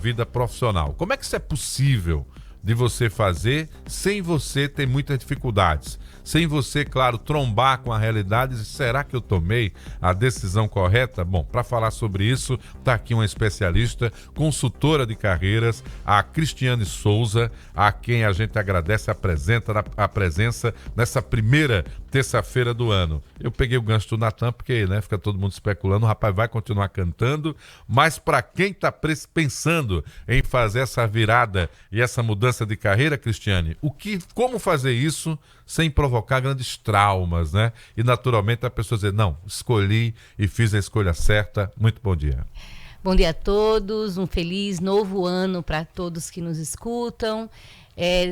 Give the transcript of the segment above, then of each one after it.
vida profissional. Como é que isso é possível de você fazer sem você ter muitas dificuldades? Sem você, claro, trombar com a realidade e dizer, será que eu tomei a decisão correta? Bom, para falar sobre isso, está aqui uma especialista, consultora de carreiras, a Cristiane Souza, a quem a gente agradece a presença nessa primeira terça-feira do ano. Eu peguei o gancho do Natan, porque fica todo mundo especulando, o rapaz vai continuar cantando, mas para quem está pensando em fazer essa virada e essa mudança de carreira, Cristiane, como fazer isso sem provocar grandes traumas, né? E naturalmente a pessoa dizer, não, escolhi e fiz a escolha certa. Muito bom dia. Bom dia a todos, um feliz novo ano para todos que nos escutam.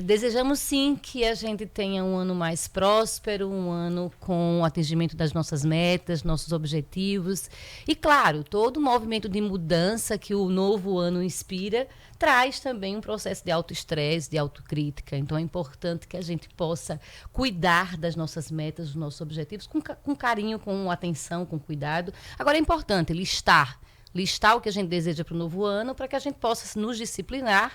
Desejamos sim que a gente tenha um ano mais próspero, um ano com o atingimento das nossas metas, nossos objetivos. E claro, todo o movimento de mudança que o novo ano inspira traz também um processo de autoestresse, de autocrítica. Então é importante que a gente possa cuidar das nossas metas, dos nossos objetivos, com carinho, com atenção, com cuidado. Agora é importante listar o que a gente deseja para o novo ano, para que a gente possa nos disciplinar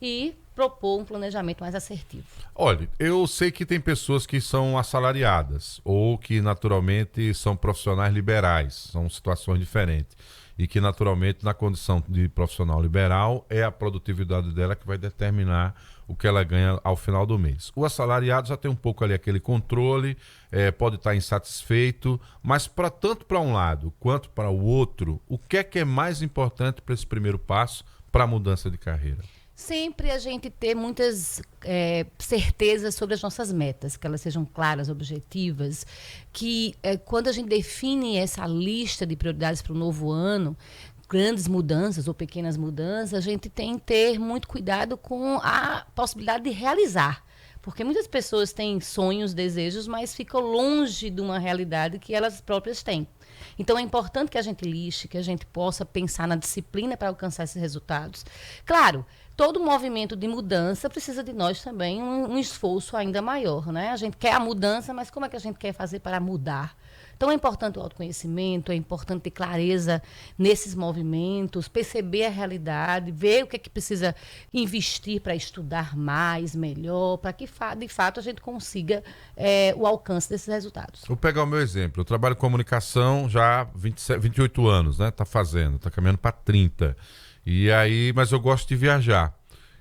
e propor um planejamento mais assertivo. Olha, eu sei que tem pessoas que são assalariadas ou que naturalmente são profissionais liberais, são situações diferentes. E que naturalmente na condição de profissional liberal é a produtividade dela que vai determinar o que ela ganha ao final do mês. O assalariado já tem um pouco ali aquele controle, pode estar insatisfeito, mas tanto para um lado quanto para o outro, o que é mais importante para esse primeiro passo para a mudança de carreira? Sempre a gente ter muitas certezas sobre as nossas metas, que elas sejam claras, objetivas, que quando a gente define essa lista de prioridades para o novo ano, grandes mudanças ou pequenas mudanças, a gente tem que ter muito cuidado com a possibilidade de realizar. Porque muitas pessoas têm sonhos, desejos, mas ficam longe de uma realidade que elas próprias têm. Então, é importante que a gente liste, que a gente possa pensar na disciplina para alcançar esses resultados. Claro, todo movimento de mudança precisa de nós também um esforço ainda maior, né? A gente quer a mudança, mas como é que a gente quer fazer para mudar? Então é importante o autoconhecimento, é importante ter clareza nesses movimentos, perceber a realidade, ver o que é que precisa investir para estudar mais, melhor, para que de fato a gente consiga o alcance desses resultados. Vou pegar o meu exemplo. Eu trabalho em comunicação já há 28 anos, né? Tá caminhando para 30. Mas eu gosto de viajar.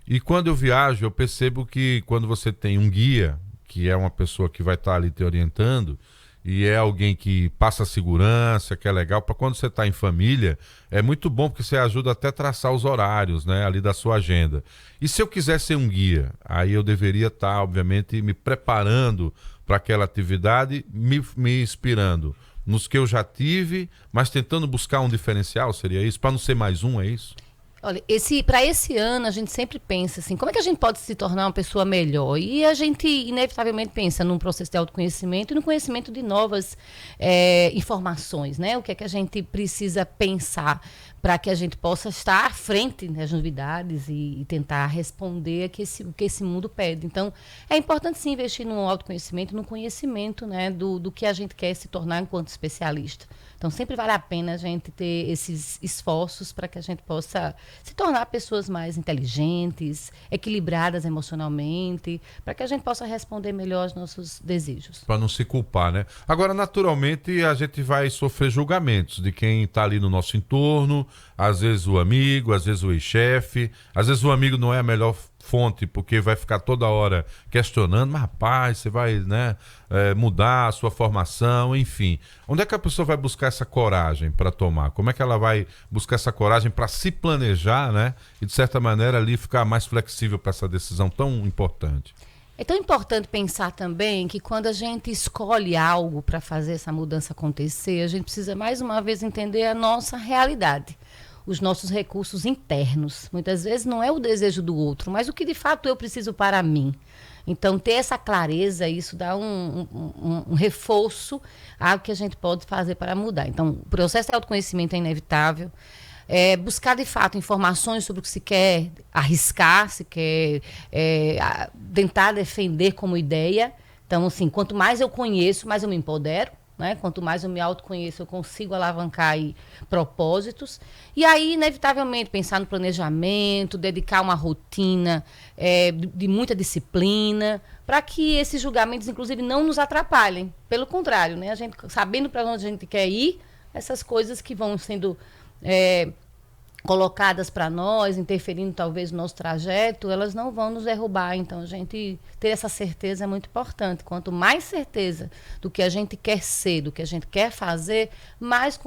E quando eu viajo, eu percebo que quando você tem um guia, que é uma pessoa que vai estar ali te orientando, e é alguém que passa segurança, que é legal, para quando você está em família, é muito bom porque você ajuda até a traçar os horários, né, ali da sua agenda. E se eu quiser ser um guia, aí eu deveria estar, obviamente, me preparando para aquela atividade, me inspirando nos que eu já tive, mas tentando buscar um diferencial, seria isso? Para não ser mais um, é isso? Olha, para esse ano a gente sempre pensa assim, como é que a gente pode se tornar uma pessoa melhor? E a gente inevitavelmente pensa num processo de autoconhecimento e no conhecimento de novas informações, né? O que é que a gente precisa pensar para que a gente possa estar à frente das novidades e tentar responder o que esse mundo pede. Então, é importante sim investir no autoconhecimento, no conhecimento, né, do que a gente quer se tornar enquanto especialista. Então, sempre vale a pena a gente ter esses esforços para que a gente possa se tornar pessoas mais inteligentes, equilibradas emocionalmente, para que a gente possa responder melhor aos nossos desejos. Para não se culpar, né? Agora, naturalmente, a gente vai sofrer julgamentos de quem está ali no nosso entorno, às vezes o amigo, às vezes o ex-chefe, às vezes o amigo não é a melhor fonte, porque vai ficar toda hora questionando, mas rapaz, você vai, né, mudar a sua formação, enfim. Onde é que a pessoa vai buscar essa coragem para tomar? Como é que ela vai buscar essa coragem para se planejar, né, e de certa maneira ali ficar mais flexível para essa decisão tão importante? É tão importante pensar também que quando a gente escolhe algo para fazer essa mudança acontecer, a gente precisa mais uma vez entender a nossa realidade, os nossos recursos internos. Muitas vezes não é o desejo do outro, mas o que de fato eu preciso para mim. Então, ter essa clareza, isso dá um reforço ao que a gente pode fazer para mudar. Então, o processo de autoconhecimento é inevitável. Buscar, de fato, informações sobre o que se quer arriscar, se quer tentar defender como ideia. Então, assim, quanto mais eu conheço, mais eu me empodero. né? Quanto mais eu me autoconheço, eu consigo alavancar aí propósitos. E aí, inevitavelmente, pensar no planejamento, dedicar uma rotina de muita disciplina, para que esses julgamentos, inclusive, não nos atrapalhem. Pelo contrário, né? A gente, sabendo para onde a gente quer ir, essas coisas que vão sendo colocadas para nós, interferindo talvez no nosso trajeto, elas não vão nos derrubar. Então, a gente ter essa certeza é muito importante. Quanto mais certeza do que a gente quer ser, do que a gente quer fazer, mais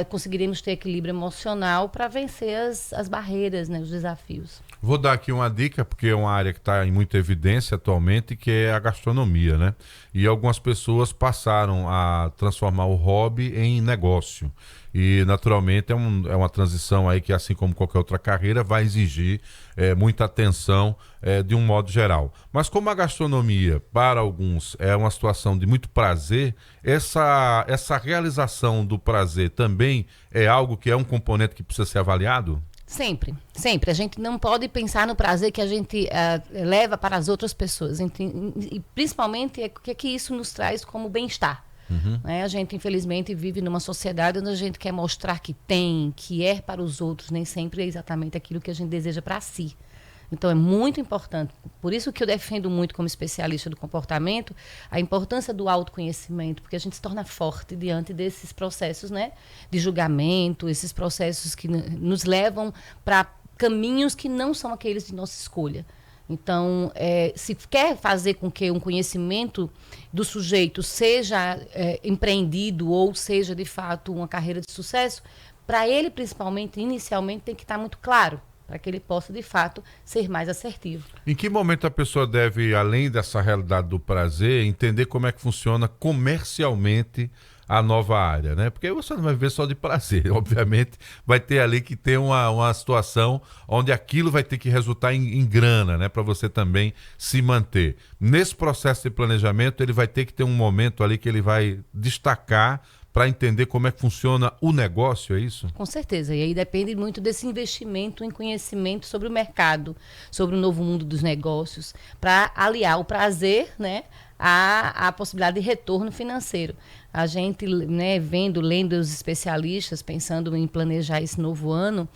conseguiremos ter equilíbrio emocional para vencer as barreiras, né, os desafios. Vou dar aqui uma dica, porque é uma área que está em muita evidência atualmente, que é a gastronomia, né? E algumas pessoas passaram a transformar o hobby em negócio. E, naturalmente, é uma transição aí que, assim como qualquer outra carreira, vai exigir muita atenção de um modo geral. Mas como a gastronomia, para alguns, é uma situação de muito prazer, essa realização do prazer também é algo que é um componente que precisa ser avaliado? Sempre, sempre. A gente não pode pensar no prazer que a gente leva para as outras pessoas. E principalmente o que isso nos traz como bem-estar. Uhum. Né? A gente, infelizmente, vive numa sociedade onde a gente quer mostrar que é para os outros, nem sempre é exatamente aquilo que a gente deseja para si. Então, é muito importante. Por isso que eu defendo muito, como especialista do comportamento, a importância do autoconhecimento, porque a gente se torna forte diante desses processos, né, de julgamento, esses processos que nos levam para caminhos que não são aqueles de nossa escolha. Então, se quer fazer com que um conhecimento do sujeito seja empreendido ou seja, de fato, uma carreira de sucesso, para ele, principalmente, inicialmente, tem que estar muito claro, para que ele possa, de fato, ser mais assertivo. Em que momento a pessoa deve, além dessa realidade do prazer, entender como é que funciona comercialmente a nova área, né? Porque você não vai viver só de prazer, obviamente vai ter ali que ter uma situação onde aquilo vai ter que resultar em grana, né? Para você também se manter. Nesse processo de planejamento, ele vai ter que ter um momento ali que ele vai destacar para entender como é que funciona o negócio, é isso? Com certeza, e aí depende muito desse investimento em conhecimento sobre o mercado, sobre o novo mundo dos negócios, para aliar o prazer, né, à possibilidade de retorno financeiro. A gente, né, lendo os especialistas, pensando em planejar esse novo ano,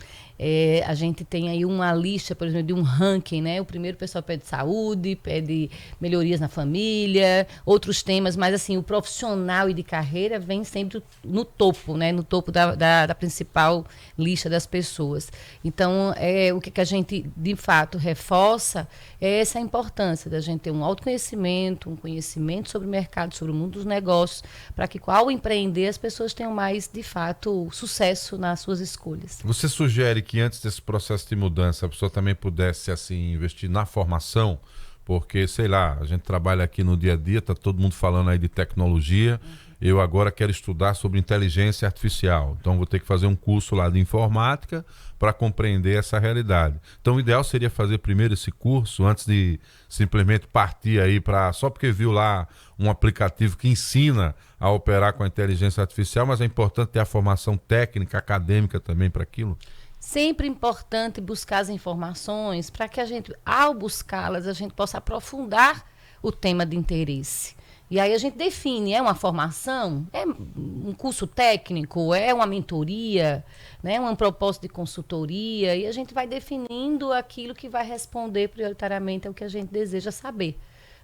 a gente tem aí uma lista, por exemplo, de um ranking, né? O primeiro o pessoal pede saúde, pede melhorias na família, outros temas, mas assim, o profissional e de carreira vem sempre no topo, né? No topo da principal lista das pessoas. Então, o que a gente, de fato, reforça é essa importância da gente ter um autoconhecimento, um conhecimento sobre o mercado, sobre o mundo dos negócios, para que, ao empreender, as pessoas tenham mais, de fato, sucesso nas suas escolhas. Você sugere que antes desse processo de mudança a pessoa também pudesse assim investir na formação, porque, sei lá, a gente trabalha aqui no dia a dia, tá todo mundo falando aí de tecnologia, eu agora quero estudar sobre inteligência artificial, então vou ter que fazer um curso lá de informática para compreender essa realidade. Então o ideal seria fazer primeiro esse curso antes de simplesmente partir aí para, só porque viu lá um aplicativo que ensina a operar com a inteligência artificial, mas é importante ter a formação técnica, acadêmica também para aquilo. Sempre importante buscar as informações para que a gente, ao buscá-las, a gente possa aprofundar o tema de interesse. E aí a gente define, é uma formação, é um curso técnico, é uma mentoria, né, um propósito de consultoria, e a gente vai definindo aquilo que vai responder prioritariamente ao que a gente deseja saber.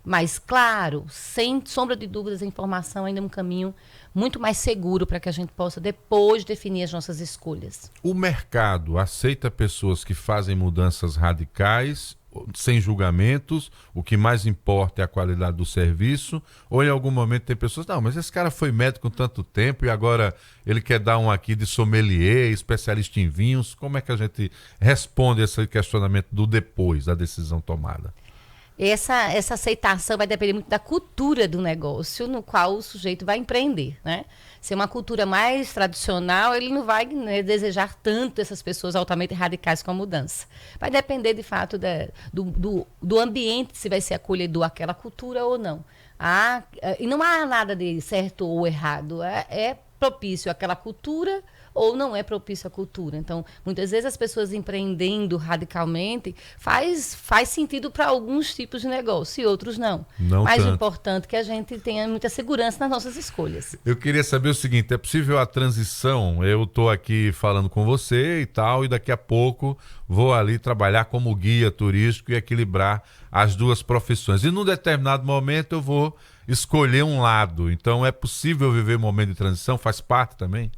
Mas, claro, sem sombra de dúvidas, a informação ainda é um caminho muito mais seguro para que a gente possa depois definir as nossas escolhas. O mercado aceita pessoas que fazem mudanças radicais, sem julgamentos, o que mais importa é a qualidade do serviço, ou em algum momento tem pessoas, não, mas esse cara foi médico tanto tempo e agora ele quer dar um aqui de sommelier, especialista em vinhos. Como é que a gente responde a esse questionamento do depois da decisão tomada? Essa aceitação vai depender muito da cultura do negócio no qual o sujeito vai empreender, né? Se é uma cultura mais tradicional, ele não vai, né, desejar tanto essas pessoas altamente radicais com a mudança. Vai depender, de fato, do ambiente, se vai ser acolhedor aquela cultura ou não. E não há nada de certo ou errado. É propício àquela cultura ou não é propício à cultura. Então, muitas vezes as pessoas empreendendo radicalmente faz sentido para alguns tipos de negócio e outros não. Mas o importante é que a gente tenha muita segurança nas nossas escolhas. Eu queria saber o seguinte, é possível a transição? Eu estou aqui falando com você e tal, e daqui a pouco vou ali trabalhar como guia turístico e equilibrar as duas profissões. E num determinado momento eu vou escolher um lado. Então é possível viver um momento de transição? Faz parte também?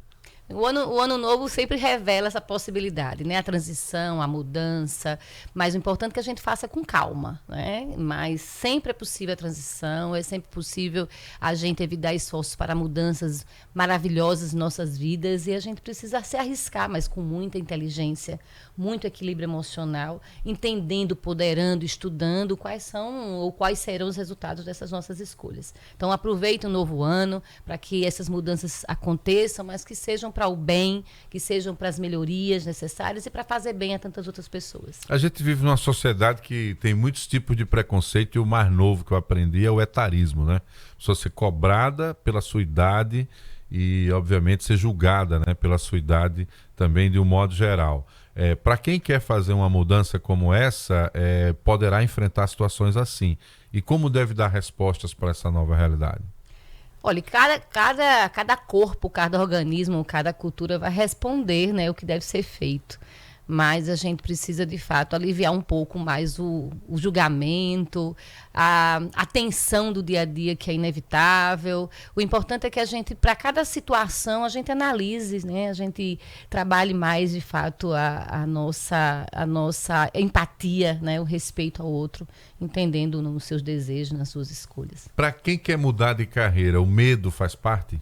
O ano novo sempre revela essa possibilidade, né? A transição, a mudança, mas o importante é que a gente faça com calma, né? Mas sempre é possível a transição, é sempre possível a gente evitar esforços para mudanças maravilhosas em nossas vidas e a gente precisa se arriscar, mas com muita inteligência, muito equilíbrio emocional, entendendo, ponderando, estudando quais são ou quais serão os resultados dessas nossas escolhas. Então aproveite o novo ano para que essas mudanças aconteçam, mas que sejam para o bem, que sejam para as melhorias necessárias e para fazer bem a tantas outras pessoas. A gente vive numa sociedade que tem muitos tipos de preconceito e o mais novo que eu aprendi é o etarismo, né? Só ser cobrada pela sua idade e, obviamente, ser julgada, né, pela sua idade também de um modo geral. Para quem quer fazer uma mudança como essa, poderá enfrentar situações assim. E como deve dar respostas para essa nova realidade? Olha, cada corpo, cada organismo, cada cultura vai responder, né, o que deve ser feito. Mas a gente precisa, de fato, aliviar um pouco mais o julgamento, a tensão do dia a dia, que é inevitável. O importante é que a gente, para cada situação, a gente analise, né? A gente trabalhe mais, de fato, a nossa empatia, né? O respeito ao outro, entendendo nos seus desejos, nas suas escolhas. Para quem quer mudar de carreira, o medo faz parte?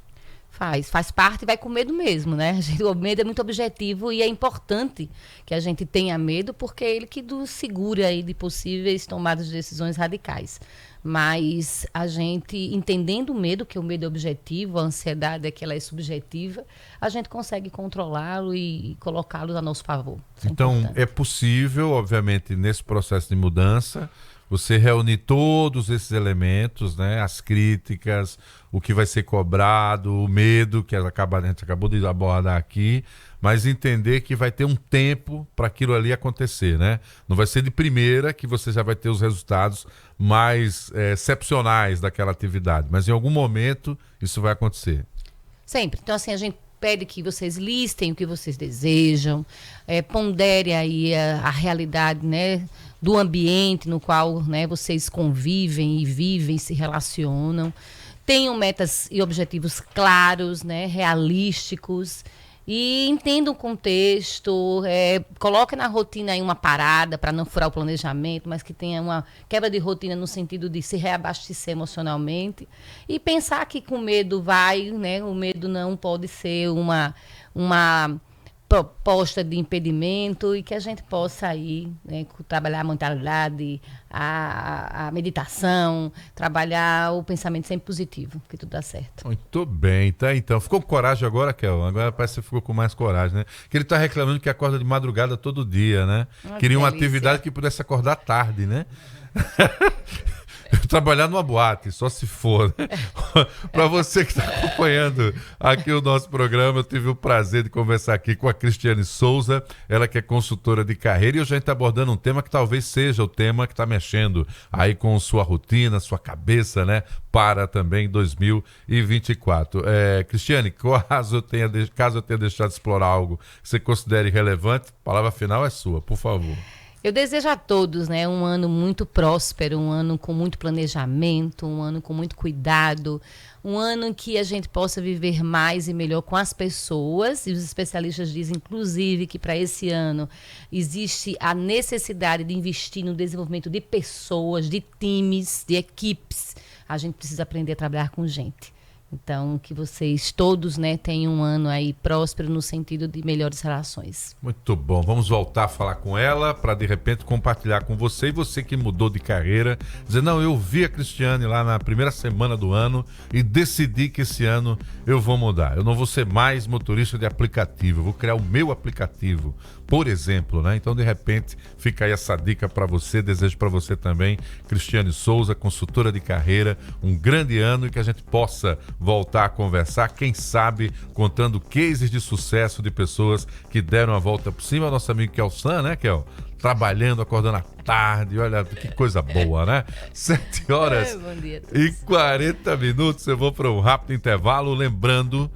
Faz parte e vai com medo mesmo, né? O medo é muito objetivo e é importante que a gente tenha medo porque é ele que nos segura aí de possíveis tomadas de decisões radicais. Mas a gente, entendendo o medo, que o medo é objetivo, a ansiedade é que ela é subjetiva, a gente consegue controlá-lo e colocá-lo a nosso favor. Então, é possível, obviamente, nesse processo de mudança, você reunir todos esses elementos, né? As críticas, o que vai ser cobrado, o medo que a gente acabou de abordar aqui, mas entender que vai ter um tempo para aquilo ali acontecer, né? Não vai ser de primeira que você já vai ter os resultados mais excepcionais daquela atividade, mas em algum momento isso vai acontecer. Sempre. Então, assim, a gente pede que vocês listem o que vocês desejam, pondere aí a realidade, né, do ambiente no qual, né, vocês convivem e vivem, se relacionam. Tenham metas e objetivos claros, né, realísticos. E entenda o contexto, coloque na rotina aí uma parada para não furar o planejamento, mas que tenha uma quebra de rotina no sentido de se reabastecer emocionalmente. E pensar que com medo né? O medo não pode ser uma proposta de impedimento e que a gente possa aí, né, trabalhar a mentalidade, a meditação, trabalhar o pensamento sempre positivo, que tudo dá certo. Muito bem, tá? Então, ficou com coragem agora, Kel? Agora parece que você ficou com mais coragem, né? Que ele tá reclamando que acorda de madrugada todo dia, né? Queria uma atividade que pudesse acordar tarde, né? Trabalhar numa boate, só se for, né? Para você que está acompanhando aqui o nosso programa, eu tive o prazer de conversar aqui com a Cristiane Souza, ela que é consultora de carreira, e hoje a gente está abordando um tema que talvez seja o tema que está mexendo aí com sua rotina, sua cabeça, né? Para também 2024. Cristiane, caso eu tenha deixado de explorar algo que você considere relevante, a palavra final é sua, por favor. Eu desejo a todos, né, um ano muito próspero, um ano com muito planejamento, um ano com muito cuidado, um ano em que a gente possa viver mais e melhor com as pessoas. E os especialistas dizem, inclusive, que para esse ano existe a necessidade de investir no desenvolvimento de pessoas, de times, de equipes. A gente precisa aprender a trabalhar com gente. Então, que vocês todos, né, tenham um ano aí próspero no sentido de melhores relações. Muito bom. Vamos voltar a falar com ela para, de repente, compartilhar com você. E você que mudou de carreira, dizer, não, eu vi a Cristiane lá na primeira semana do ano e decidi que esse ano eu vou mudar. Eu não vou ser mais motorista de aplicativo, eu vou criar o meu aplicativo, por exemplo, né? Então, de repente, fica aí essa dica para você. Desejo para você também, Cristiane Souza, consultora de carreira, um grande ano e que a gente possa voltar a conversar, quem sabe contando cases de sucesso de pessoas que deram a volta por cima. Nosso amigo Kelsan, né, Kel? Trabalhando, acordando à tarde, olha que coisa boa, né? 7 horas Bom dia a e 40 minutos. Eu vou para um rápido intervalo, lembrando